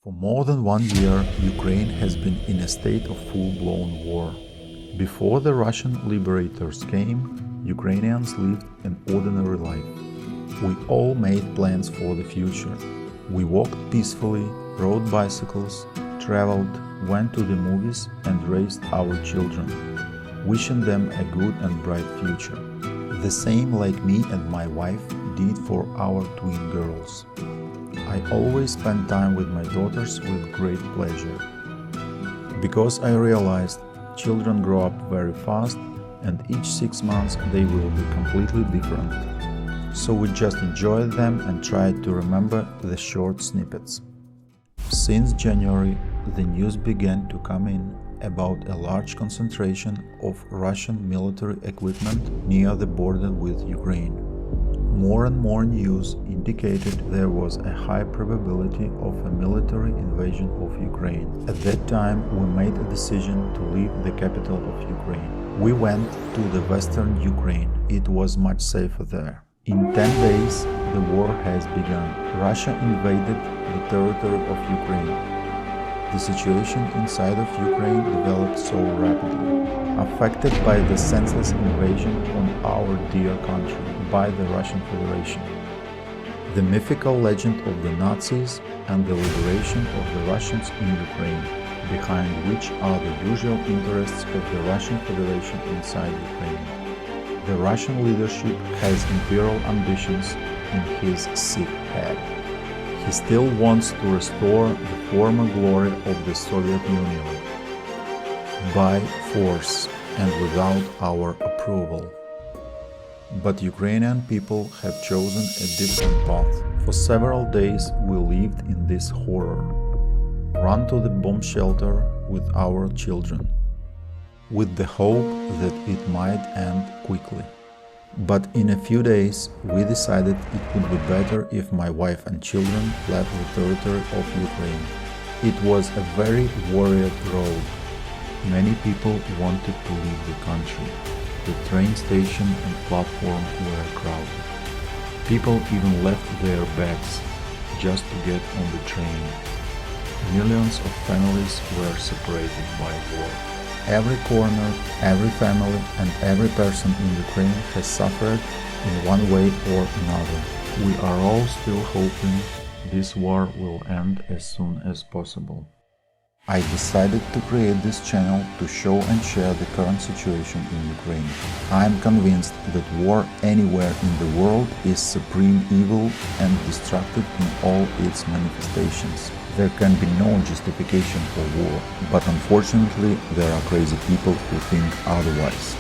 For more than 1 year, Ukraine has been in a state of full-blown war. Before the Russian liberators came, Ukrainians lived an ordinary life. We all made plans for the future. We walked peacefully, rode bicycles, traveled, went to the movies and raised our children, wishing them a good and bright future. The same like me and my wife did for our twin girls. I always spend time with my daughters with great pleasure. Because I realized children grow up very fast and each 6 months they will be completely different. So we just enjoyed them and tried to remember the short snippets. Since January, the news began to come in about a large concentration of Russian military equipment near the border with Ukraine. More and more news indicated there was a high probability of a military invasion of Ukraine. At that time, we made a decision to leave the capital of Ukraine. We went to the western Ukraine. It was much safer there. In 10 days, the war has begun. Russia invaded the territory of Ukraine. The situation inside of Ukraine developed so rapidly, affected by the senseless invasion on our dear country by the Russian Federation. The mythical legend of the Nazis and the liberation of the Russians in Ukraine, behind which are the usual interests of the Russian Federation inside Ukraine. The Russian leadership has imperial ambitions in his sick head. He still wants to restore the former glory of the Soviet Union by force and without our approval. But Ukrainian people have chosen a different path. For several days we lived in this horror, run to the bomb shelter with our children, with the hope that it might end quickly. But in a few days, we decided it would be better if my wife and children left the territory of Ukraine. It was a very worried road. Many people wanted to leave the country. The train station and platform were crowded. People even left their bags just to get on the train. Millions of families were separated by war. Every corner, every family and every person in Ukraine has suffered in one way or another. We are all still hoping this war will end as soon as possible. I decided to create this channel to show and share the current situation in Ukraine. I am convinced that war anywhere in the world is supreme evil and destructive in all its manifestations. There can be no justification for war, but unfortunately there are crazy people who think otherwise.